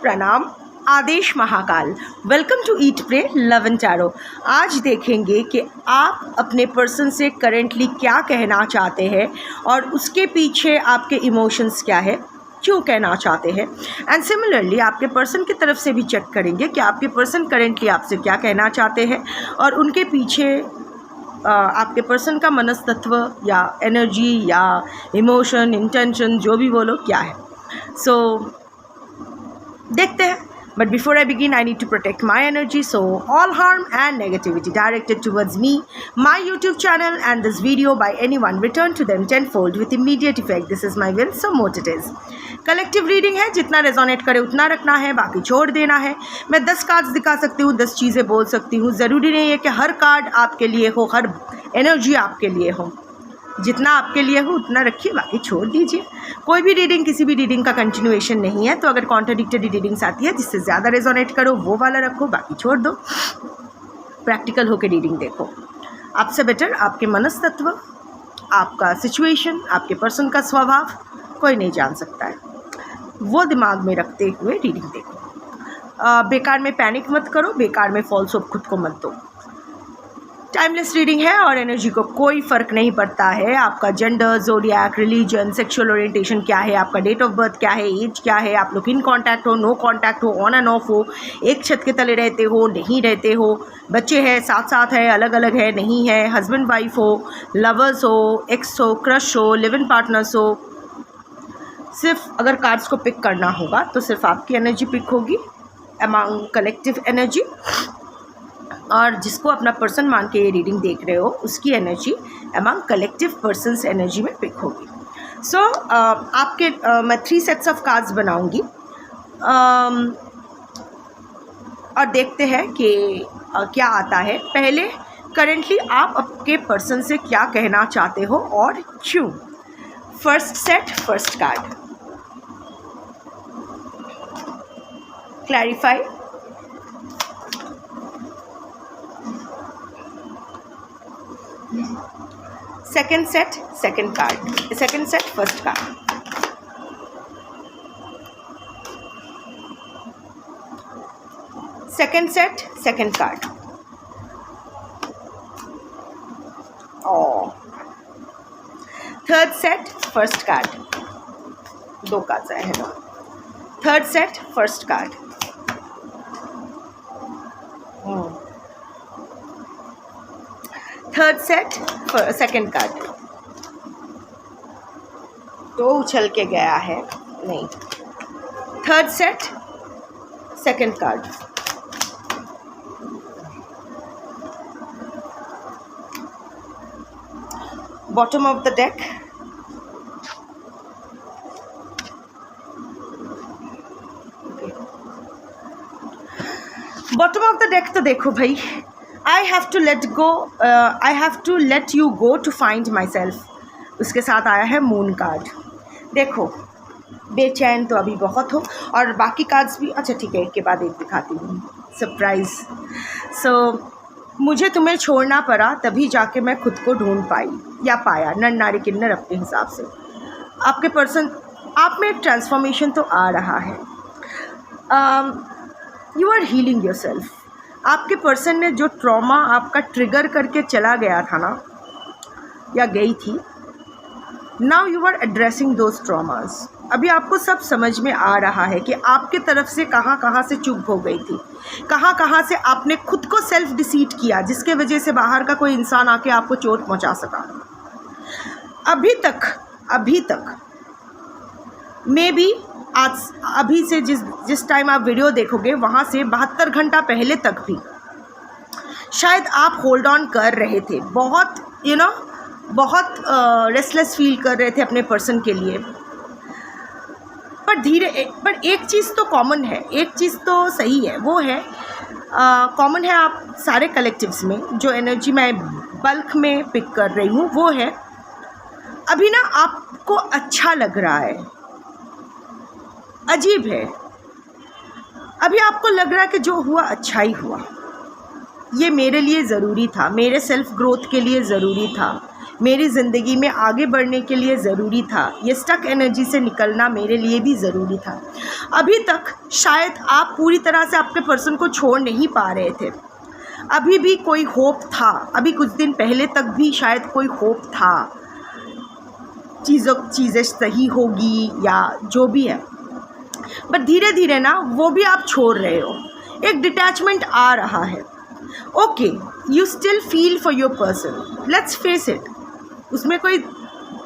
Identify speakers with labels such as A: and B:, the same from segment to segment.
A: प्रणाम, आदेश Mahakal. Welcome to eat pray love and tarot. आज देखेंगे कि आप अपने पर्सन से करेंटली क्या कहना चाहते हैं और उसके पीछे आपके इमोशंस क्या है, क्यों कहना चाहते हैं। एंड सिमिलरली आपके पर्सन की तरफ से भी चेक करेंगे कि आपके पर्सन करेंटली आपसे क्या कहना चाहते हैं और उनके पीछे आपके पर्सन का मनस्तत्व या एनर्जी या इमोशन, इंटेंशन, जो भी बोलो, क्या है। सो देखते हैं। But before I begin, I need to protect my energy. So all harm and negativity directed towards me, my YouTube channel and this video by anyone, return to them tenfold with immediate effect. This is my will, so mote it is. Collective reading है, जितना resonate करे उतना रखना है, बाकी छोड़ देना है। मैं 10 कार्ड्स दिखा सकती हूँ, 10 चीज़ें बोल सकती हूँ। ज़रूरी नहीं है कि हर कार्ड आपके लिए हो, हर एनर्जी आपके लिए हो। जितना आपके लिए हो उतना रखिए, बाकी छोड़ दीजिए। कोई भी रीडिंग किसी भी रीडिंग का कंटिन्यूएशन नहीं है, तो अगर कॉन्ट्राडिक्टरी रीडिंग्स आती है जिससे ज़्यादा रेजोनेट करो वो वाला रखो, बाकी छोड़ दो। प्रैक्टिकल होकर रीडिंग देखो। आपसे बेटर आपके मनस्तत्व, आपका सिचुएशन, आपके पर्सन का स्वभाव कोई नहीं जान सकता है। वो दिमाग में रखते हुए रीडिंग देखो। बेकार में पैनिक मत करो, बेकार में फॉल्स होप खुद को मत दो। टाइमलेस रीडिंग है और एनर्जी को कोई फ़र्क नहीं पड़ता है। आपका gender, zodiac, religion, sexual orientation क्या है, आपका डेट ऑफ बर्थ क्या है, एज क्या है, आप लोग इन कांटेक्ट हो, नो कांटेक्ट हो, ऑन एंड ऑफ हो, एक छत के तले रहते हो, नहीं रहते हो, बच्चे हैं, साथ साथ है, अलग अलग है, नहीं है, हस्बैंड वाइफ हो, लवर्स हो, एक्स हो, क्रश हो, लिव इन पार्टनर्स हो। सिर्फ अगर कार्ड्स को पिक करना होगा तो सिर्फ आपकी एनर्जी पिक होगी अमंग कलेक्टिव एनर्जी, और जिसको अपना पर्सन मान के ये रीडिंग देख रहे हो उसकी energy among collective persons energy में पिक होगी। सो आपके मैं 3 सेट्स ऑफ कार्ड्स बनाऊंगी और देखते हैं कि क्या आता है। पहले करेंटली आप आपके पर्सन से क्या कहना चाहते हो और क्यों। First set, first card, clarify. Second set, second card, second set, first card. Second set, second card. Third set, first card. 2 cards आए हैं। Third set, first card. Third set, second card. तो उछल के गया है, नहीं। Third set, second card. Bottom of the deck, bottom of the deck. तो देखो भाई, I have to let go, I have to let you go to find myself। उसके साथ आया है मून कार्ड। देखो बेचैन तो अभी बहुत हो, और बाकी कार्ड्स भी, अच्छा ठीक है, एक के बाद एक दिखाती हूँ, सरप्राइज़। सो मुझे तुम्हें छोड़ना पड़ा, तभी जाके मैं खुद को ढूंढ पाई या पाया, नर नारी किन्नर अपने हिसाब से। आपके पर्सन, आप में एक ट्रांसफॉर्मेशन तो आ रहा है। You are healing yourself. आपके पर्सन ने जो ट्रॉमा आपका ट्रिगर करके चला गया था ना, या गई थी, now you are addressing those traumas. अभी आपको सब समझ में आ रहा है कि आपके तरफ से कहाँ कहाँ से चूक हो गई थी, कहाँ कहाँ से आपने खुद को सेल्फ डिसीट किया, जिसके वजह से बाहर का कोई इंसान आके आपको चोट पहुँचा सका। अभी तक मे बी आज, अभी से जिस टाइम आप वीडियो देखोगे वहाँ से 72 घंटा पहले तक भी शायद आप होल्ड ऑन कर रहे थे, बहुत बहुत रेस्टलेस फील कर रहे थे अपने पर्सन के लिए। पर एक चीज़ तो कॉमन है, एक चीज़ तो सही है, वो है कॉमन है आप सारे कलेक्टिव्स में, जो एनर्जी मैं बल्क में पिक कर रही हूँ, वो है अभी ना आपको अच्छा लग रहा है। अजीब है, अभी आपको लग रहा है कि जो हुआ अच्छा ही हुआ, ये मेरे लिए ज़रूरी था, मेरे सेल्फ ग्रोथ के लिए ज़रूरी था, मेरी ज़िंदगी में आगे बढ़ने के लिए ज़रूरी था। ये स्टक एनर्जी से निकलना मेरे लिए भी ज़रूरी था। अभी तक शायद आप पूरी तरह से आपके पर्सन को छोड़ नहीं पा रहे थे, अभी भी कोई होप था, अभी कुछ दिन पहले तक भी शायद कोई होप था, चीज़ें सही होगी या जो भी है, बट धीरे धीरे ना वो भी आप छोड़ रहे हो। एक डिटैचमेंट आ रहा है। Okay, you still feel for your person, let's face it, उसमें कोई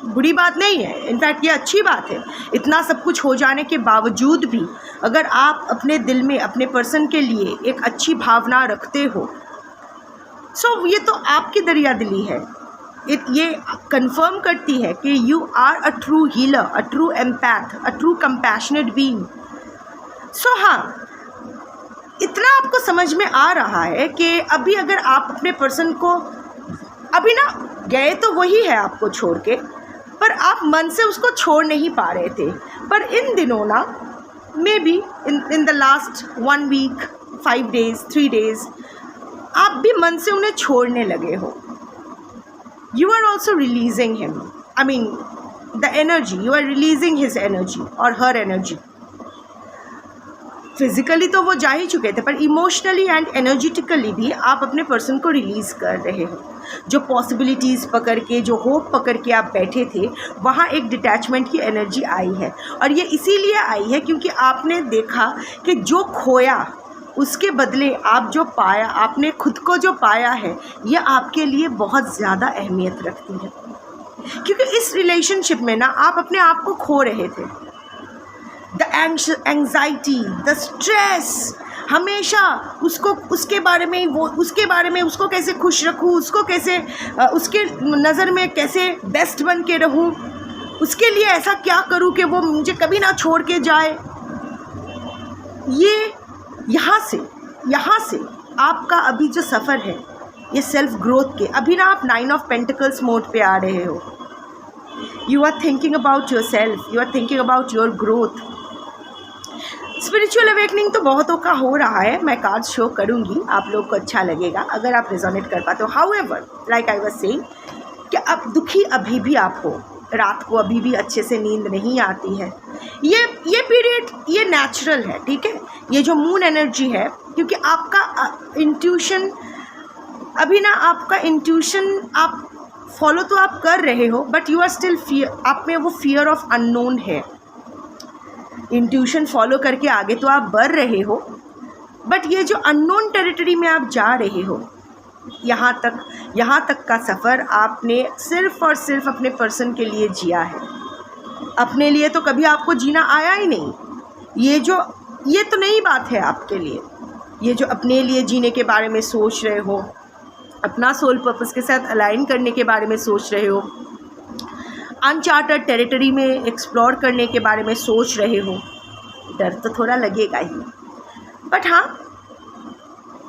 A: बुरी बात नहीं है, इनफैक्ट ये अच्छी बात है। इतना सब कुछ हो जाने के बावजूद भी अगर आप अपने दिल में अपने पर्सन के लिए एक अच्छी भावना रखते हो, सो ये तो आपकी दरियादिली है। ये कंफर्म करती है कि you are a true healer, a true empath, a true compassionate being. So हाँ, इतना आपको समझ में आ रहा है कि अभी अगर आप अपने पर्सन को, अभी ना गए तो वही है आपको छोड़ के, पर आप मन से उसको छोड़ नहीं पा रहे थे। पर इन दिनों ना, maybe in the last 1 week, 5 days, 3 days, आप भी मन से उन्हें छोड़ने लगे हो। You are also releasing him, I mean the energy, you are releasing his energy और हर एनर्जी। फिज़िकली तो वो जा ही चुके थे, पर इमोशनली एंड एनर्जेटिकली भी आप अपने पर्सन को रिलीज़ कर रहे हो। जो पॉसिबिलिटीज़ पकड़ के, जो होप पकड़ के आप बैठे थे, वहाँ एक डिटैचमेंट की एनर्जी आई है। और ये इसीलिए आई है क्योंकि आपने देखा कि जो खोया उसके बदले आप जो पाया, आपने खुद को जो पाया है, ये आपके लिए बहुत ज़्यादा अहमियत रखती है। क्योंकि इस रिलेशनशिप में ना आप अपने आप को खो रहे थे। द एंग्जाइटी, द स्ट्रेस, हमेशा उसके बारे में उसको कैसे खुश रखूँ, उसको कैसे उसके नज़र में कैसे बेस्ट बन के रहूँ, उसके लिए ऐसा क्या करूँ कि वो मुझे कभी ना छोड़ के जाए। ये यहाँ से आपका अभी जो सफ़र है, ये सेल्फ ग्रोथ के, अभी ना आप 9 of Pentacles मोड पे आ रहे हो। You are thinking about yourself, you are thinking about your growth. Spiritual awakening तो बहुतों का हो रहा है, मैं कार्ड शो करूँगी, आप लोग को अच्छा लगेगा अगर आप रेजोनेट कर पाते हो। However, like I was saying कि आप दुखी अभी भी आप हो, रात को अभी भी अच्छे से नींद नहीं आती है। ये पीरियड ये नेचुरल है, ठीक है। ये जो मून एनर्जी है, क्योंकि आपका इंट्यूशन अभी ना, आपका इंट्यूशन आप फॉलो तो आप कर रहे हो, but you are still fear, आप में वो फियर ऑफ अननोन है। इंट्यूशन फॉलो करके आगे तो आप बढ़ रहे हो, बट ये जो अननोन टेरिटरी में आप जा रहे हो, यहाँ तक का सफ़र आपने सिर्फ़ और सिर्फ अपने पर्सन के लिए जिया है। अपने लिए तो कभी आपको जीना आया ही नहीं। ये तो नई बात है आपके लिए। ये जो अपने लिए जीने के बारे में सोच रहे हो, अपना सोल पर्पस के साथ अलाइन करने के बारे में सोच रहे हो, अनचार्टेड टेरिटरी में एक्सप्लोर करने के बारे में सोच रहे हो, डर तो थोड़ा लगेगा ही। बट हाँ,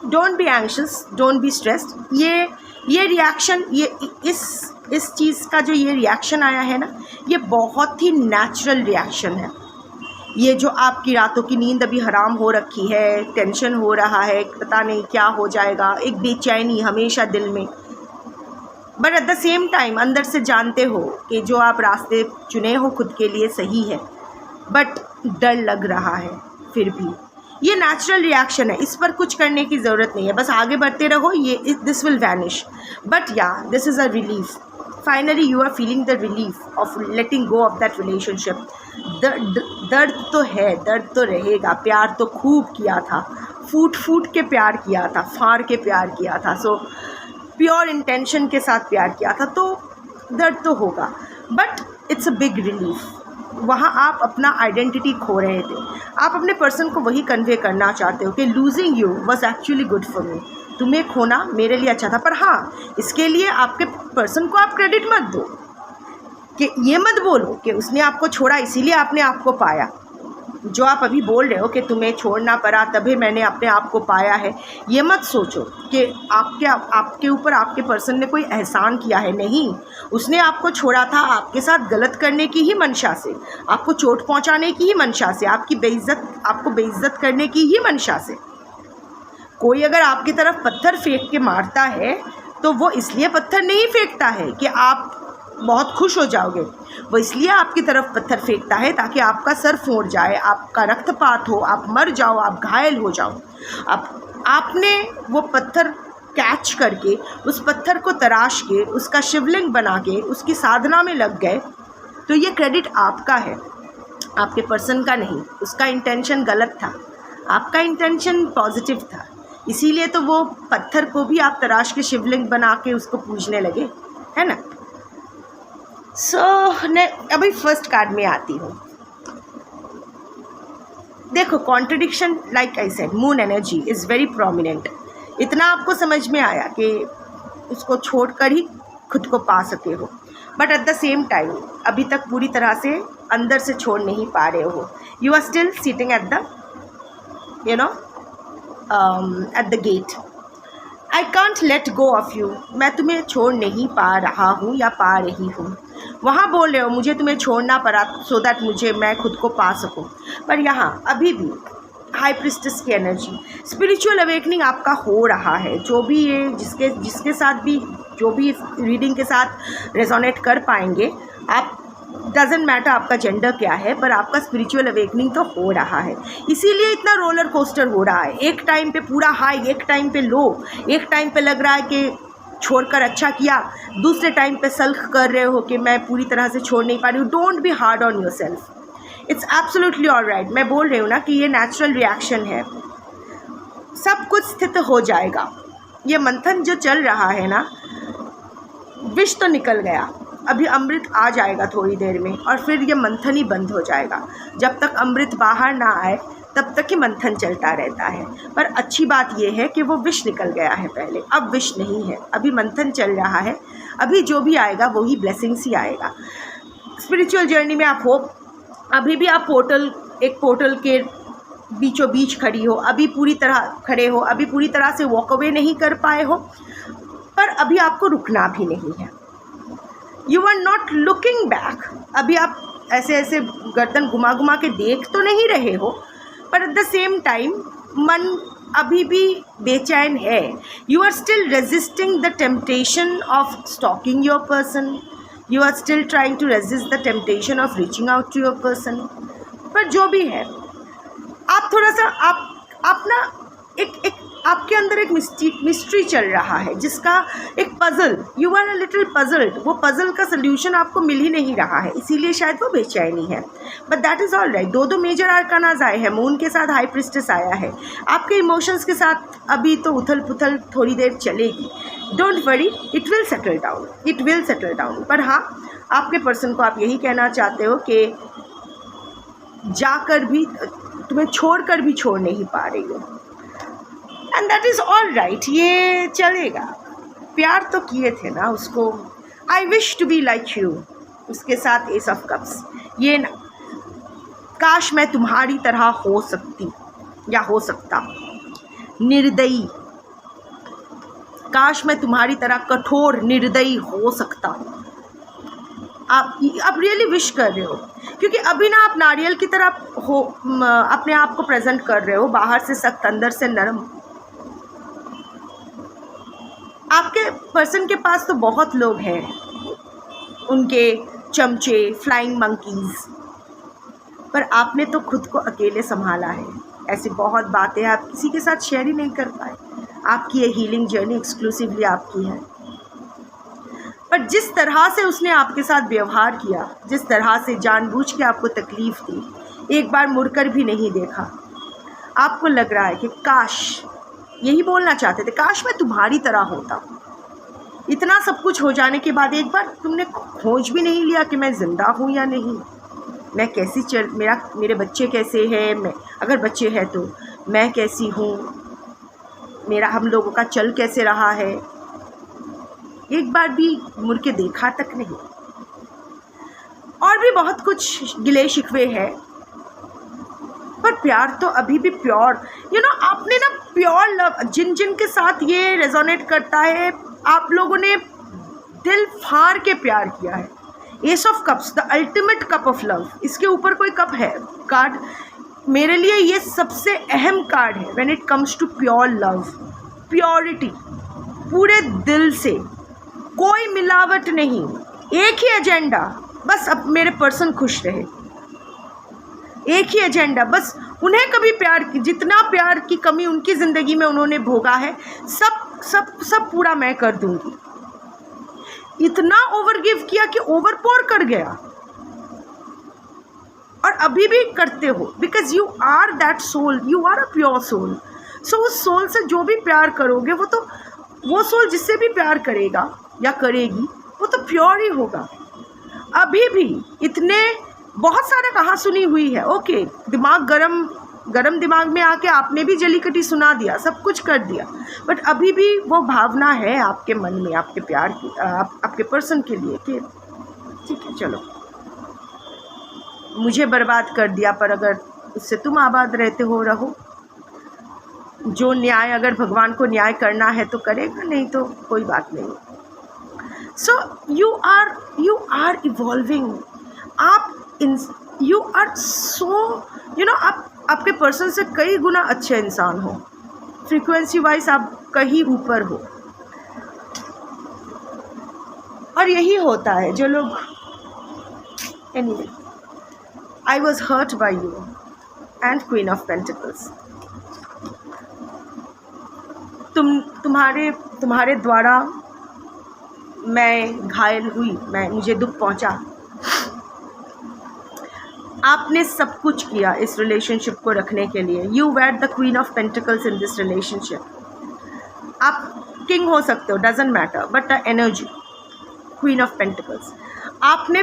A: don't be anxious, don't be stressed. ये रिएक्शन, ये इस चीज़ का जो ये रिएक्शन आया है ना, ये बहुत ही नेचुरल रिएक्शन है। ये जो आपकी रातों की नींद अभी हराम हो रखी है, टेंशन हो रहा है, पता नहीं क्या हो जाएगा, एक बेचैनी हमेशा दिल में, but at the same time अंदर से जानते हो कि जो आप रास्ते चुने हो खुद के लिए सही है, बट डर लग रहा है। फिर भी ये नेचुरल रिएक्शन है, इस पर कुछ करने की ज़रूरत नहीं है, बस आगे बढ़ते रहो। This will vanish, but yeah this is a relief. Finally you are feeling the relief of letting go of that relationship. दर्द तो है, दर्द तो रहेगा, प्यार तो खूब किया था, फूट के प्यार किया था, फाड़ के प्यार किया था, सो प्योर इंटेंशन के साथ प्यार किया था, तो दर्द तो होगा, but it's a big relief. वहाँ आप अपना आइडेंटिटी खो रहे थे, आप अपने पर्सन को वही कन्वे करना चाहते हो कि losing you was actually good for me, तुम्हें खोना मेरे लिए अच्छा था। पर हाँ, इसके लिए आपके पर्सन को आप क्रेडिट मत दो, कि ये मत बोलो कि उसने आपको छोड़ा इसीलिए आपने आपको पाया। जो आप अभी बोल रहे हो कि तुम्हें छोड़ना पड़ा तभी मैंने अपने आप को पाया है, ये मत सोचो कि आपके ऊपर आपके पर्सन ने कोई एहसान किया है। नहीं, उसने आपको छोड़ा था आपके साथ गलत करने की ही मंशा से, आपको चोट पहुंचाने की ही मंशा से, आपको बेइज्जत करने की ही मंशा से। कोई अगर आपकी तरफ पत्थर फेंक के मारता है तो वो इसलिए पत्थर नहीं फेंकता है कि आप बहुत खुश हो जाओगे, वो इसलिए आपकी तरफ पत्थर फेंकता है ताकि आपका सर फोड़ जाए, आपका रक्तपात हो, आप मर जाओ, आप घायल हो जाओ। अब आपने वो पत्थर कैच करके, उस पत्थर को तराश के, उसका शिवलिंग बना के, उसकी साधना में लग गए, तो ये क्रेडिट आपका है, आपके पर्सन का नहीं। उसका इंटेंशन गलत था, आपका इंटेंशन पॉजिटिव था, इसीलिए तो वो पत्थर को भी आप तराश के शिवलिंग बना के उसको पूजने लगे, है ना। अभी फर्स्ट कार्ड में आती हूँ। देखो, contradiction, like I said, moon energy is very prominent. इतना आपको समझ में आया कि उसको छोड़कर ही खुद को पा सके हो, but at the same time अभी तक पूरी तरह से अंदर से छोड़ नहीं पा रहे हो। You are still sitting at the at the gate. I can't let go of you, मैं तुम्हें छोड़ नहीं पा रहा हूँ या पा रही हूँ। वहाँ बोल रहे हो मुझे तुम्हें छोड़ना पड़ा सो दैट मैं खुद को पा सकूं, पर यहाँ अभी भी हाई प्रिस्टेस की एनर्जी, स्पिरिचुअल अवेकनिंग आपका हो रहा है। जो भी ये जिसके साथ भी, जो भी रीडिंग के साथ रेजोनेट कर पाएंगे, आप, डजेंट मैटर आपका जेंडर क्या है, पर आपका स्पिरिचुअल अवेकनिंग तो हो रहा है। इसीलिए इतना रोलर कोस्टर हो रहा है, एक टाइम पे पूरा हाई, एक टाइम पे लो, एक टाइम पे लग रहा है कि छोड़कर अच्छा किया, दूसरे टाइम पे सल्ख कर रहे हो कि मैं पूरी तरह से छोड़ नहीं पा रही हूँ। Don't be hard on your self, it's absolutely alright. मैं बोल रही हूँ ना कि ये नेचुरल रिएक्शन है, सब कुछ स्थित हो जाएगा। ये मंथन जो चल रहा है ना, विष तो निकल गया, अभी अमृत आ जाएगा थोड़ी देर में, और फिर ये मंथन ही बंद हो जाएगा। जब तक अमृत बाहर ना आए तब तक ही मंथन चलता रहता है। पर अच्छी बात यह है कि वो विष निकल गया है पहले, अब विष नहीं है, अभी मंथन चल रहा है। अभी जो भी आएगा वही ब्लेसिंग्स ही आएगा। स्पिरिचुअल जर्नी में आप हो, अभी भी आप एक पोर्टल के बीचों बीच खड़ी हो, अभी पूरी तरह खड़े हो, अभी पूरी तरह से वॉक अवे नहीं कर पाए हो, पर अभी आपको रुकना भी नहीं है। You are not looking back, अभी आप ऐसे ऐसे गर्दन घुमा घुमा के देख तो नहीं रहे हो, पर एट द सेम टाइम मन अभी भी बेचैन है। You are still resisting the temptation of stalking your person, you are still trying to resist the temptation of reaching out to your person. पर जो भी है, आप थोड़ा सा आप ना एक आपके अंदर एक मिस्ट्री चल रहा है, जिसका एक puzzle, you are a little puzzled, वो पज़ल का सल्यूशन आपको मिल ही नहीं रहा है, इसीलिए शायद वो बेचैनी है। But that is all right. दो मेजर आर्कानाज आए हैं, मून के साथ हाई प्रिस्टेस आया है। आपके इमोशंस के साथ अभी तो उथल पुथल थोड़ी देर चलेगी, don't worry, it will settle down, it will settle down. पर हाँ, आपके पर्सन को आप यही कहना चाहते हो कि जाकर भी, तुम्हें छोड़कर भी छोड़ नहीं पा रही हो, and that is all right, ये चलेगा। प्यार तो किए थे ना उसको, I wish to be like you, उसके साथ एस ऑफ कप्स, ये ना, काश मैं तुम्हारी तरह हो सकती या हो सकता, निर्दयी, काश मैं तुम्हारी तरह कठोर निर्दयी हो सकता। आप रियली विश कर रहे हो, क्योंकि अभी ना आप नारियल की तरह हो, अपने आप को प्रेजेंट कर रहे हो, बाहर से सख्त अंदर से नरम। आपके पर्सन के पास तो बहुत लोग हैं, उनके चमचे, फ्लाइंग मंकीज़, पर आपने तो खुद को अकेले संभाला है। ऐसी बहुत बातें आप किसी के साथ शेयर ही नहीं कर पाए। आपकी ये हीलिंग जर्नी एक्सक्लूसिवली आपकी है, पर जिस तरह से उसने आपके साथ व्यवहार किया, जिस तरह से जानबूझ के आपको तकलीफ़ दी, एक बार मुड़कर भी नहीं देखा, आपको लग रहा है कि काश, यही बोलना चाहते थे, काश मैं तुम्हारी तरह होता। इतना सब कुछ हो जाने के बाद एक बार तुमने खोज भी नहीं लिया कि मैं ज़िंदा हूँ या नहीं, मैं कैसी मेरे बच्चे कैसे हैं, मैं अगर बच्चे हैं तो मैं कैसी हूँ, मेरा हम लोगों का चल कैसे रहा है, एक बार भी मुड़ के देखा तक नहीं। और भी बहुत कुछ गिले शिकवे हैं, पर प्यार तो अभी भी प्योर, आपने ना प्योर लव, जिन के साथ ये रेजोनेट करता है, आप लोगों ने दिल फाड़ के प्यार किया है। S of cups, the ultimate cup of love, इसके ऊपर कोई कप है कार्ड, मेरे लिए ये सबसे अहम कार्ड है when it comes to pure love, purity. पूरे दिल से, कोई मिलावट नहीं, एक ही एजेंडा, बस अब मेरे पर्सन खुश रहे, एक ही एजेंडा, बस उन्हें कभी प्यार की, जितना प्यार की कमी उनकी ज़िंदगी में उन्होंने भोगा है, सब सब सब पूरा मैं कर दूंगी। इतना ओवर गिव किया कि ओवर पोर कर गया, और अभी भी करते हो, because you are that soul, you are a pure soul. So उस सोल से जो भी प्यार करोगे, वो सोल जिससे भी प्यार करेगा या करेगी, वो तो प्योर ही होगा। अभी भी इतने बहुत सारा कहा सुनी हुई है, ओके, दिमाग गरम दिमाग में आके आपने भी जली कटी सुना दिया, सब कुछ कर दिया, बट अभी भी वो भावना है आपके मन में, आपके प्यार की, आपके पर्सन के लिए कि ठीक है चलो मुझे बर्बाद कर दिया, पर अगर उससे तुम आबाद रहते हो रहो। जो न्याय, अगर भगवान को न्याय करना है तो करेगा, नहीं तो कोई बात नहीं। So you are evolving, you are so आप आपके पर्सन से कई गुना अच्छे इंसान हो, फ्रीक्वेंसी वाइज आप कहीं ऊपर हो। और यही होता है जो लोग, anyway, I was hurt by you and queen of pentacles. तुम्हारे द्वारा मैं घायल हुई, मुझे दुख पहुंचा। आपने सब कुछ किया इस रिलेशनशिप को रखने के लिए। You were the queen of pentacles in this relationship. आप किंग हो सकते हो, doesn't matter, but the energy, queen of pentacles. आपने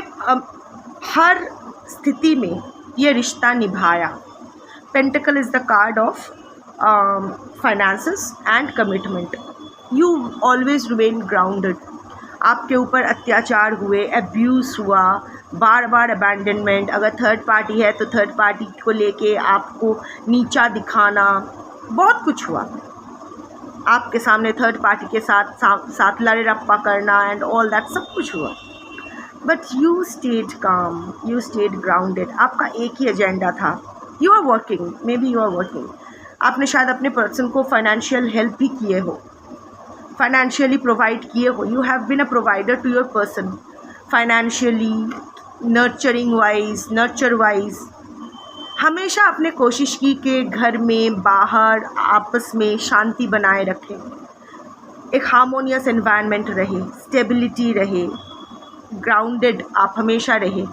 A: हर स्थिति में ये रिश्ता निभाया। Pentacle is the card of finances and commitment. You always remain grounded. आपके ऊपर अत्याचार हुए, अब्यूज़ हुआ, बार बार अबैंडनमेंट, अगर थर्ड पार्टी है तो थर्ड पार्टी को लेके आपको नीचा दिखाना, बहुत कुछ हुआ। आपके सामने थर्ड पार्टी के साथ लड़े रप्पा करना एंड ऑल दैट, सब कुछ हुआ, but you stayed calm, you stayed grounded. आपका एक ही एजेंडा था, you are working, maybe you are working. आपने शायद अपने पर्सन को फाइनेंशियल हेल्प भी किए हो, फाइनेंशियली प्रोवाइड किए हो। You have been a provider to your person, financially, nurture wise. हमेशा आपने कोशिश की कि घर में, बाहर, आपस में शांति बनाए रखें, एक हार्मोनियस एनवायरनमेंट रहे, स्टेबिलिटी रहे, ग्राउंडेड आप हमेशा रहे।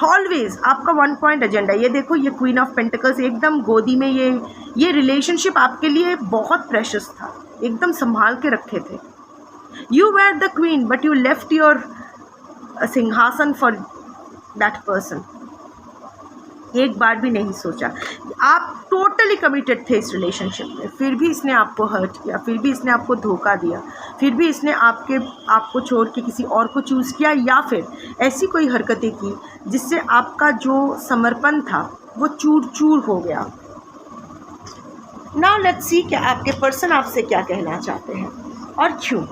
A: ऑलवेज आपका वन पॉइंट एजेंडा। ये देखो, ये क्वीन ऑफ पेंटिकल्स एकदम गोदी में, ये रिलेशनशिप आपके लिए बहुत प्रेशियस था, एकदम संभाल के रखे थे। You were the queen, but you left your सिंहासन फॉर दैट पर्सन। एक बार भी नहीं सोचा। आप टोटली कमिटेड थे इस रिलेशनशिप में, फिर भी इसने आपको हर्ट किया, फिर भी इसने आपको धोखा दिया, फिर भी इसने आपको छोड़ के किसी और को चूज़ किया, या फिर ऐसी कोई हरकतें की जिससे आपका जो समर्पण था वो चूर चूर हो गया। नाउ लेट्स सी कि आपके पर्सन आपसे क्या कहना चाहते हैं और क्यों।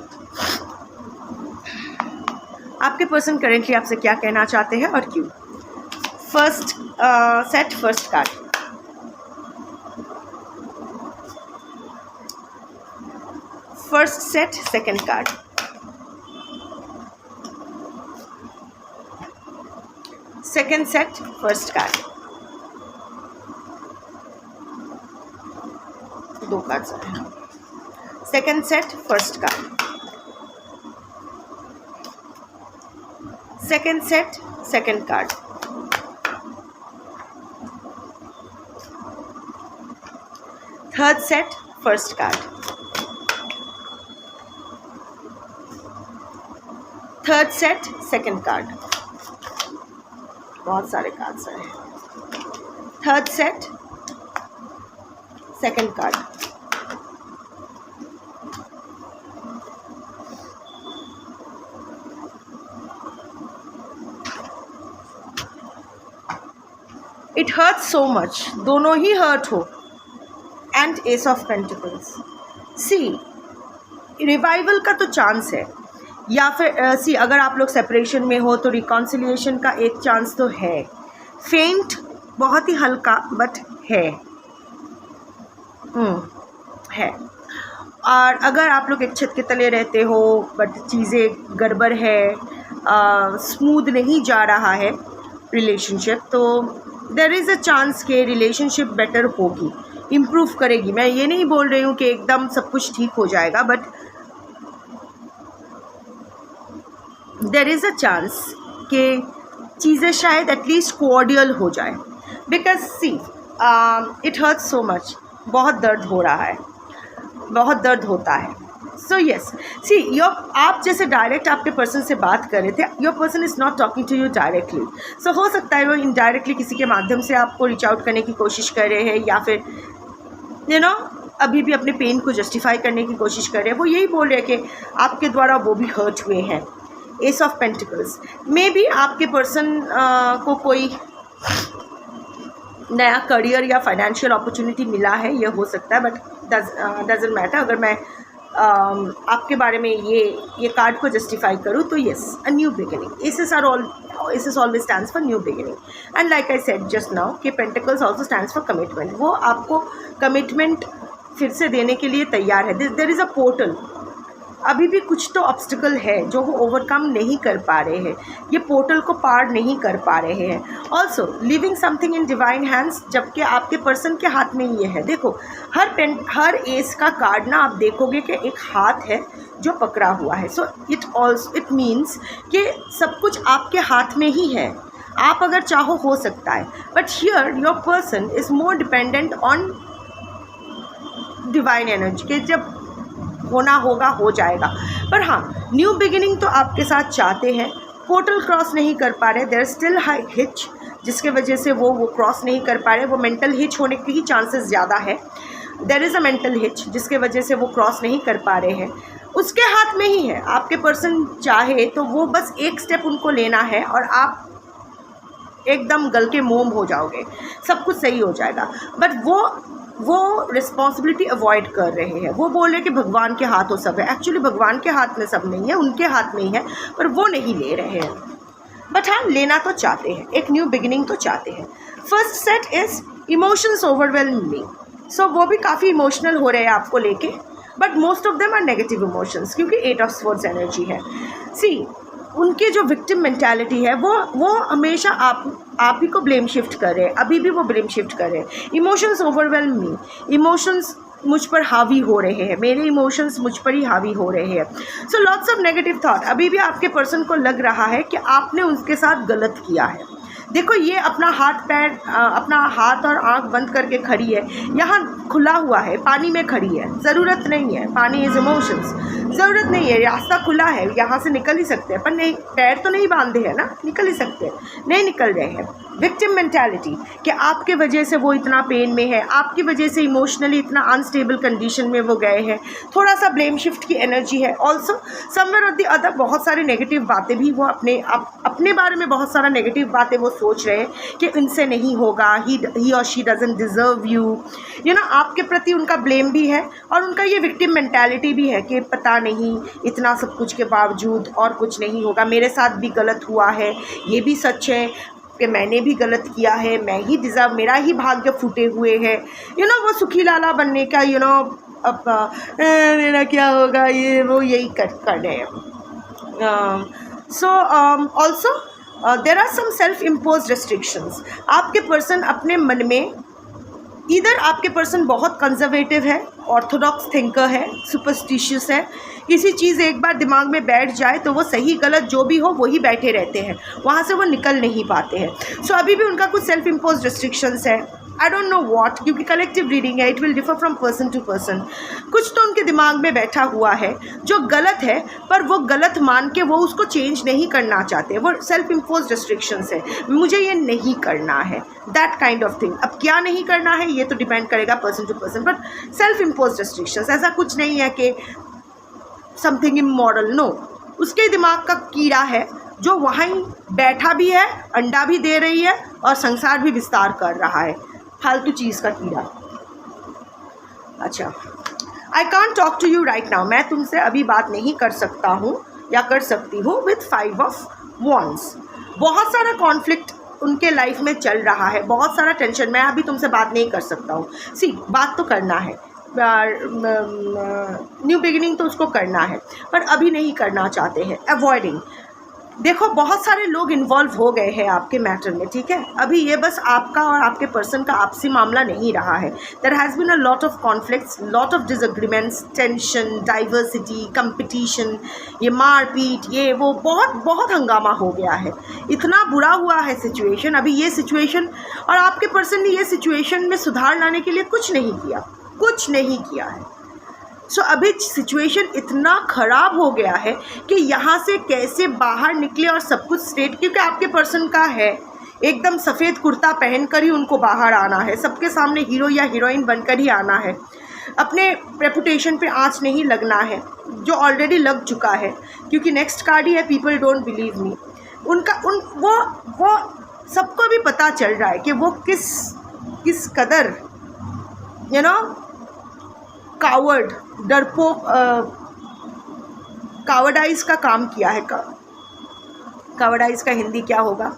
A: आपके पर्सन करेंटली आपसे क्या कहना चाहते हैं और क्यों। First set, first card. First set, second card. Second set, first card. दो कार्ड्स हैं। Second set, first card. Second set, second card. Third set, first card. Third set, second card. बहुत सारे कार्ड्स हैं। Third set, second card. It hurts so much, दोनों ही hurt हो। And ace of pentacles. See, revival का तो chance है, या फिर सी अगर आप लोग सेपरेशन में हो तो रिकॉन्सिलिएशन का एक चांस तो है। फेंट बहुत ही हल्का, बट है। और अगर आप लोग एक छत के तले रहते हो बट चीज़ें गड़बड़ है, स्मूथ नहीं जा रहा है रिलेशनशिप, तो देयर इज़ अ चांस कि रिलेशनशिप बेटर होगी, इम्प्रूव करेगी। मैं ये नहीं बोल रही हूँ कि एकदम सब कुछ ठीक हो जाएगा, but there is a chance कि चीज़ें शायद एटलीस्ट कोऑर्डियल हो जाए। Because see it hurts so much, बहुत दर्द हो रहा है, बहुत दर्द होता है। सो येस, सी आप जैसे डायरेक्ट आपके पर्सन से बात कर रहे थे, your person is not talking to you directly. So हो सकता है वो इनडायरेक्टली किसी के माध्यम से आपको रीच आउट करने की कोशिश कर रहे हैं, या फिर अभी भी अपने पेन को जस्टिफाई करने की कोशिश कर रहे हैं। वो यही बोल रहे हैं कि आपके द्वारा वो भी हर्ट हुए हैं। S of pentacles, may be आपके पर्सन को कोई नया करियर या फाइनेंशियल अपॉर्चुनिटी मिला है, ये हो सकता है, बट डजंट मैटर। अगर मैं आपके बारे में ये कार्ड को जस्टिफाई करूँ तो yes, a new beginning. Aces always stands for new beginning, and like I said just now कि pentacles also stands for commitment. वो आपको कमिटमेंट फिर से देने के लिए तैयार है। There is a portal. अभी भी कुछ तो ऑब्स्टिकल है जो वो ओवरकम नहीं कर पा रहे हैं, ये पोर्टल को पार नहीं कर पा रहे हैं। Also living something in divine hands, जबकि आपके पर्सन के हाथ में ये है। देखो हर एस का कार्ड ना आप देखोगे कि एक हाथ है जो पकड़ा हुआ है। सो इट मीन्स कि सब कुछ आपके हाथ में ही है। आप अगर चाहो हो सकता है, but here your person is more dependent on divine energy के जब होना होगा हो जाएगा। पर हाँ, न्यू बिगिनिंग तो आपके साथ चाहते हैं, पोर्टल क्रॉस नहीं कर पा रहे। देयर स्टिल हाई हिच, जिसके वजह से वो क्रॉस नहीं कर पा रहे। वो मेंटल हिच होने के ही चांसेस ज़्यादा है। There is a mental hitch जिसके वजह से वो क्रॉस नहीं कर पा रहे हैं। उसके हाथ में ही है। आपके पर्सन चाहे तो वो बस एक स्टेप उनको लेना है और आप एकदम गल के मोम हो जाओगे, सब कुछ सही हो जाएगा। बट वो रिस्पॉन्सिबिलिटी अवॉइड कर रहे हैं। वो बोल रहे हैं कि भगवान के हाथों सब है। एक्चुअली भगवान के हाथ में सब नहीं है, उनके हाथ में ही है, पर वो नहीं ले रहे हैं। बट हाँ, लेना तो चाहते हैं, एक न्यू बिगिनिंग तो चाहते हैं। First set is emotions overwhelm me. So वो भी काफ़ी इमोशनल हो रहे हैं आपको लेके, but most of them are negative emotions, क्योंकि 8 ऑफ स्वॉर्ड्स एनर्जी है। सी उनकी जो विक्टिम मेंटालिटी है वो हमेशा आप ही को ब्लेम शिफ्ट कर रहे हैं। अभी भी वो ब्लेम शिफ्ट कर रहे हैं। इमोशंस ओवरवेल्म मी, इमोशंस मुझ पर हावी हो रहे हैं, मेरे इमोशंस मुझ पर ही हावी हो रहे हैं। So lots of negative thought. अभी भी आपके पर्सन को लग रहा है कि आपने उनके साथ गलत किया है। देखो ये अपना हाथ और आंख बंद करके खड़ी है, यहाँ खुला हुआ है, पानी में खड़ी है, ज़रूरत नहीं है। पानी इज़ इमोशंस, ज़रूरत नहीं है, रास्ता खुला है, यहाँ से निकल ही सकते हैं, पर नहीं, पैर तो नहीं बांधे हैं ना, निकल ही सकते हैं, नहीं निकल रहे हैं। विक्टिम मेंटालिटी कि आपके वजह से वो इतना पेन में है, आपकी वजह से इमोशनली इतना अनस्टेबल कंडीशन में वो गए हैं। थोड़ा सा ब्लेम शिफ्ट की एनर्जी है। ऑल्सो समवेयर और द अदर बहुत सारी नेगेटिव बातें भी वो अपने बारे में बहुत सारा नेगेटिव बातें वो सोच रहे हैं कि इनसे नहीं होगा, ही और she doesn't deserve you know. आपके प्रति उनका ब्लेम भी है और उनका ये विक्टिम मेंटालिटी भी है कि पता नहीं इतना सब कुछ के बावजूद और कुछ नहीं होगा, मेरे साथ भी गलत हुआ है। ये भी सच है कि मैंने भी गलत किया है, मैं ही डिज़र्व, मेरा ही भाग्य फूटे हुए हैं। यू नो वो सुखी लाला बनने का अब मेरा क्या होगा, ये वो यही कर रहे हैं। So also there are some self impose restrictions. आपके पर्सन अपने मन में, इधर आपके पर्सन बहुत कंजर्वेटिव है, ऑर्थोडॉक्स थिंकर है, सुपरस्टिशियस है। किसी चीज़ एक बार दिमाग में बैठ जाए तो वो सही गलत जो भी हो वही बैठे रहते हैं, वहाँ से वो निकल नहीं पाते हैं। सो अभी भी उनका कुछ सेल्फ इम्पोज रेस्ट्रिक्शंस है। आई डोंट नो व्हाट, क्योंकि कलेक्टिव रीडिंग है, it will differ from person to person. कुछ तो उनके दिमाग में बैठा हुआ है जो गलत है, पर वो गलत मान के वो उसको चेंज नहीं करना चाहते। वो सेल्फ इम्पोज रेस्ट्रिक्शंस है, मुझे ये नहीं करना है, दैट काइंड ऑफ थिंग। अब क्या नहीं करना है ये तो डिपेंड करेगा person to person, but self impose restrictions ऐसा कुछ नहीं है कि समथिंग इमोरल, नो। उसके दिमाग का कीड़ा है जो वहीं बैठा भी है, अंडा भी दे रही है और संसार भी विस्तार कर रहा है, फालतू चीज़ का कीड़ा। अच्छा, I can't talk to you right now, मैं तुमसे अभी बात नहीं कर सकता हूँ या कर सकती हूँ विथ 5 ऑफ वॉन्ड्स। बहुत सारा कॉन्फ्लिक्ट उनके लाइफ में चल रहा है, बहुत सारा टेंशन। मैं अभी तुमसे बात नहीं कर सकता हूँ। सी बात तो करना है, न्यू बिगिनिंग तो उसको करना है, पर अभी नहीं करना चाहते हैं, अवॉइडिंग। देखो बहुत सारे लोग इन्वॉल्व हो गए हैं आपके मैटर में, ठीक है। अभी ये बस आपका और आपके पर्सन का आपसी मामला नहीं रहा है। There has been a lot of conflicts, lot of disagreements, tension, diversity, competition, ये मारपीट, ये वो, बहुत बहुत हंगामा हो गया है। इतना बुरा हुआ है सिचुएशन। अभी ये सिचुएशन, और आपके पर्सन ने ये सिचुएशन में सुधार लाने के लिए कुछ नहीं किया है। सो अभी सिचुएशन इतना ख़राब हो गया है कि यहाँ से कैसे बाहर निकले और सब कुछ स्ट्रेट, क्योंकि आपके पर्सन का है एकदम सफ़ेद कुर्ता पहनकर ही उनको बाहर आना है, सबके सामने हीरो या हीरोइन बनकर ही आना है, अपने रेपुटेशन पे आँच नहीं लगना है, जो ऑलरेडी लग चुका है। क्योंकि नेक्स्ट कार्ड ही है पीपल डोंट बिलीव मी। वो सबको भी पता चल रहा है कि वो किस कदर कावर्ड, डरपोक, कावर्डाइज का काम किया है। कावर्डाइज का हिंदी क्या होगा?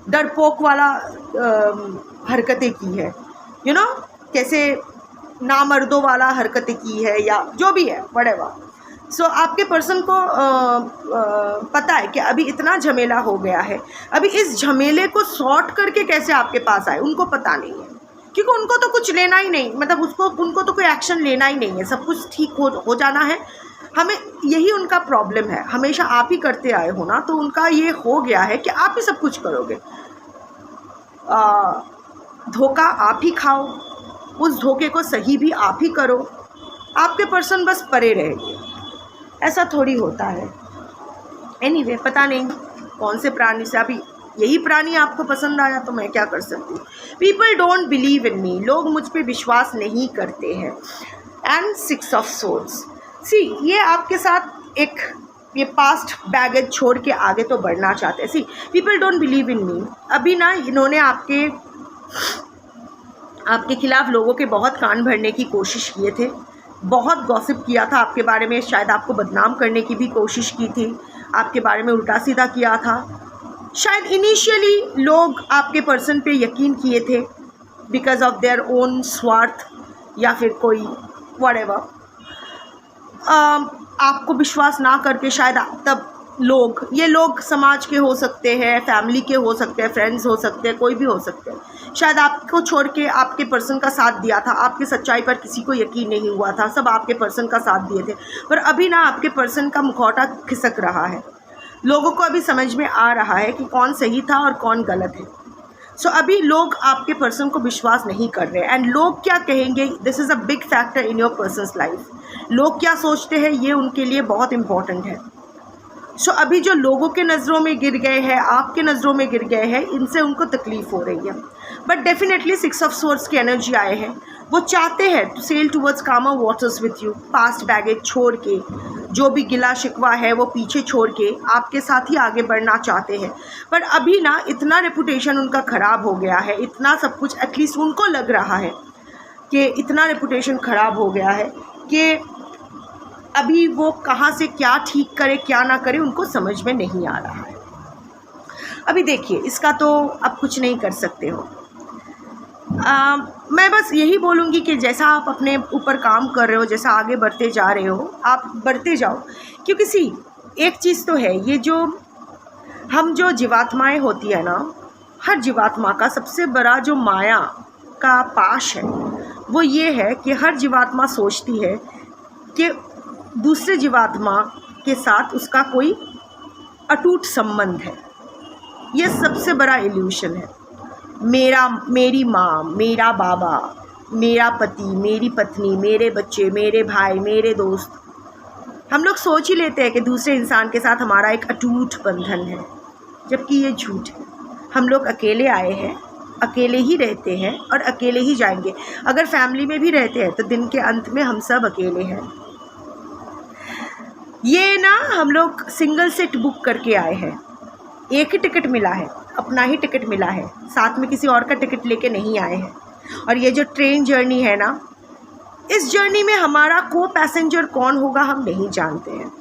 A: डरपोक वाला हरकतें की है, कैसे नामर्दों वाला हरकतें की है, या जो भी है व्हाटएवर। सो आपके पर्सन को पता है कि अभी इतना झमेला हो गया है, अभी इस झमेले को सॉर्ट करके कैसे आपके पास आए उनको पता नहीं है, क्योंकि उनको तो कुछ लेना ही नहीं, मतलब उनको तो कोई एक्शन लेना ही नहीं है, सब कुछ ठीक हो जाना है। हमें यही उनका प्रॉब्लम है, हमेशा आप ही करते आए हो ना, तो उनका ये हो गया है कि आप ही सब कुछ करोगे, धोखा आप ही खाओ, उस धोखे को सही भी आप ही करो, आपके पर्सन बस परे रहेंगे। ऐसा थोड़ी होता है। एनीवे, पता नहीं कौन से प्राणी से, अभी यही प्राणी आपको पसंद आया तो मैं क्या कर सकती हूँ। पीपल डोंट बिलीव इन मी, लोग मुझ पे विश्वास नहीं करते हैं। एंड 6 ऑफ सोर्ड्स, सी ये आपके साथ ये पास्ट बैगेज छोड़ के आगे तो बढ़ना चाहते हैं। See people don't believe in me. अभी ना इन्होंने आपके खिलाफ लोगों के बहुत कान भरने की कोशिश किए थे, बहुत गॉसिप किया था आपके बारे में, शायद आपको बदनाम करने की भी कोशिश की थी, आपके बारे में उल्टा सीधा किया था। शायद इनिशियली लोग आपके पर्सन पे यकीन किए थे बिकॉज ऑफ देयर ओन स्वार्थ, या फिर कोई व्हाटएवर, आपको विश्वास ना करके शायद तब ये लोग समाज के हो सकते हैं, फैमिली के हो सकते हैं, फ्रेंड्स हो सकते हैं, कोई भी हो सकते हैं, शायद आपको छोड़ के आपके पर्सन का साथ दिया था, आपके सच्चाई पर किसी को यकीन नहीं हुआ था, सब आपके पर्सन का साथ दिए थे। पर अभी ना आपके पर्सन का मुखौटा खिसक रहा है, लोगों को अभी समझ में आ रहा है कि कौन सही था और कौन गलत है। सो अभी लोग आपके पर्सन को विश्वास नहीं कर रहे, एंड लोग क्या कहेंगे, this is a big factor in your persons life. लोग क्या सोचते हैं ये उनके लिए बहुत इंपॉर्टेंट है। सो अभी जो लोगों के नज़रों में गिर गए हैं, आपके नज़रों में गिर गए हैं, इनसे उनको तकलीफ़ हो रही है। बट डेफिनेटली 6 ऑफ सोर्ड्स की एनर्जी आए हैं, वो चाहते हैं टू सेल टूवर्ड्स कामर waters with you, past baggage छोड़ के, जो भी गिला शिकवा है वो पीछे छोड़ के आपके साथ ही आगे बढ़ना चाहते हैं। पर अभी ना इतना रेपुटेशन उनका ख़राब हो गया है, इतना सब कुछ एटलीस्ट उनको लग रहा है कि इतना रेपुटेशन ख़राब हो गया है कि अभी वो कहाँ से क्या ठीक करे क्या ना करे उनको समझ में नहीं आ रहा है। अभी देखिए, इसका तो आप कुछ नहीं कर सकते हो। मैं बस यही बोलूँगी कि जैसा आप अपने ऊपर काम कर रहे हो, जैसा आगे बढ़ते जा रहे हो, आप बढ़ते जाओ। क्योंकि एक चीज़ तो है, ये जो जीवात्माएं होती है ना, हर जीवात्मा का सबसे बड़ा जो माया का पाश है वो ये है कि हर जीवात्मा सोचती है कि दूसरे जीवात्मा के साथ उसका कोई अटूट संबंध है। ये सबसे बड़ा इल्यूशन है। मेरी माँ, मेरा बाबा, मेरा पति, मेरी पत्नी, मेरे बच्चे, मेरे भाई, मेरे दोस्त, हम लोग सोच ही लेते हैं कि दूसरे इंसान के साथ हमारा एक अटूट बंधन है, जबकि ये झूठ है। हम लोग अकेले आए हैं, अकेले ही रहते हैं और अकेले ही जाएंगे। अगर फैमिली में भी रहते हैं तो दिन के अंत में हम सब अकेले हैं। ये ना हम लोग सिंगल सीट बुक करके आए हैं, एक ही टिकट मिला है, अपना ही टिकट मिला है, साथ में किसी और का टिकट लेके नहीं आए हैं। और ये जो ट्रेन जर्नी है ना, इस जर्नी में हमारा को पैसेंजर कौन होगा हम नहीं जानते हैं।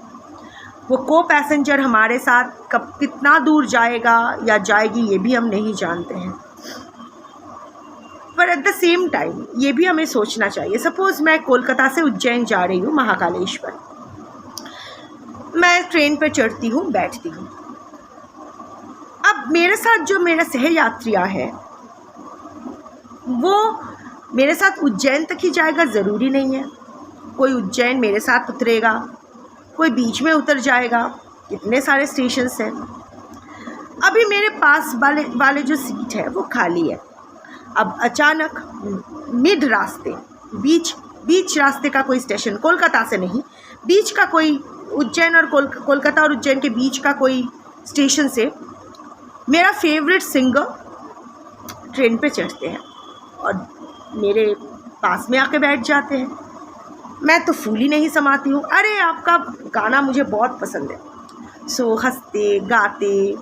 A: वो को पैसेंजर हमारे साथ कब कितना दूर जाएगा या जाएगी ये भी हम नहीं जानते हैं। पर एट द सेम टाइम ये भी हमें सोचना चाहिए, सपोज़ मैं कोलकाता से उज्जैन जा रही हूँ महाकालेश्वर, मैं ट्रेन पर चढ़ती हूँ, बैठती हूँ। अब मेरे साथ जो मेरा सहयात्रियाँ है वो मेरे साथ उज्जैन तक ही जाएगा ज़रूरी नहीं है। कोई उज्जैन मेरे साथ उतरेगा, कोई बीच में उतर जाएगा, कितने सारे स्टेशंस हैं। अभी मेरे पास वाले जो सीट है वो खाली है। अब अचानक मिड रास्ते, बीच रास्ते का कोई स्टेशन, कोलकाता से नहीं, बीच का कोई उज्जैन और कोलकाता और उज्जैन के बीच का कोई स्टेशन से मेरा फेवरेट सिंगर ट्रेन पे चढ़ते हैं और मेरे पास में आके बैठ जाते हैं। मैं तो फूली नहीं समाती हूँ, अरे आपका गाना मुझे बहुत पसंद है। सो हंसते गाते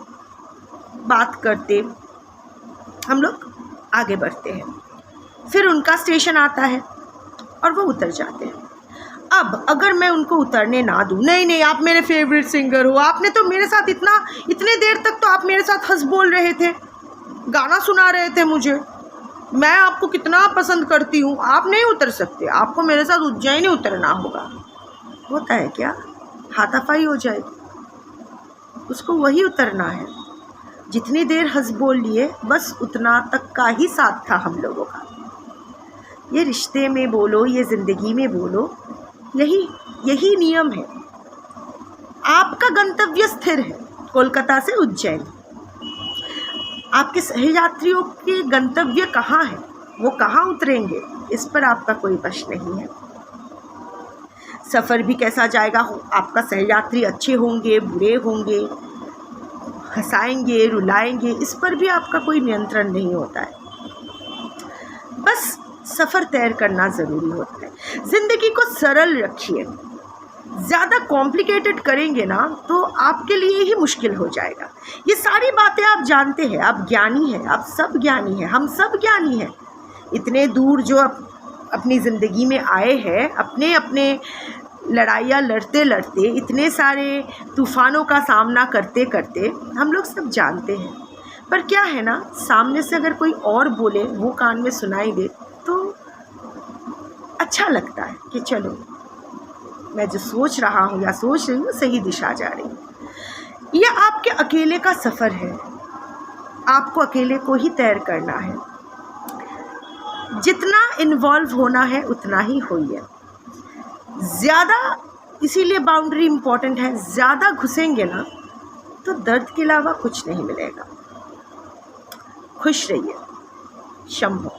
A: बात करते हम लोग आगे बढ़ते हैं। फिर उनका स्टेशन आता है और वो उतर जाते हैं। अब अगर मैं उनको उतरने ना दूँ, नहीं आप मेरे फेवरेट सिंगर हो, आपने तो मेरे साथ इतने देर तक तो आप मेरे साथ हंस बोल रहे थे, गाना सुना रहे थे मुझे, मैं आपको कितना पसंद करती हूँ, आप नहीं उतर सकते, आपको मेरे साथ उज्जैन ही उतरना होगा। होता है क्या? हाथापाई हो जाएगी। उसको वही उतरना है। जितनी देर हंस बोल लिए बस उतना तक का ही साथ था हम लोगों का। ये रिश्ते में बोलो, ये ज़िंदगी में बोलो, यही नियम है। आपका गंतव्य स्थिर है कोलकाता से उज्जैन, आपके सहयात्रियों के गंतव्य कहाँ है, वो कहाँ उतरेंगे, इस पर आपका कोई वश नहीं है। सफ़र भी कैसा जाएगा, आपका सहयात्री अच्छे होंगे, बुरे होंगे, हंसाएंगे, रुलाएंगे, इस पर भी आपका कोई नियंत्रण नहीं होता है। बस सफ़र तय करना ज़रूरी होता है। ज़िंदगी को सरल रखिए, ज़्यादा कॉम्प्लिकेटेड करेंगे ना तो आपके लिए ही मुश्किल हो जाएगा। ये सारी बातें आप जानते हैं, आप ज्ञानी हैं, आप सब ज्ञानी हैं, हम सब ज्ञानी हैं। इतने दूर जो अपनी ज़िंदगी में आए हैं, अपने लड़ाइयाँ लड़ते लड़ते, इतने सारे तूफ़ानों का सामना करते करते हम लोग सब जानते हैं। पर क्या है ना, सामने से अगर कोई और बोले, वो कान में सुनाई दे तो अच्छा लगता है कि चलो मैं जो सोच रहा हूँ या सोच रही हूँ सही दिशा जा रही हूँ। यह आपके अकेले का सफ़र है, आपको अकेले को ही तय करना है। जितना इन्वॉल्व होना है उतना ही होइए। ज़्यादा इसीलिए बाउंड्री इम्पॉर्टेंट है। ज़्यादा घुसेंगे ना तो दर्द के अलावा कुछ नहीं मिलेगा। खुश रहिए। शंभो।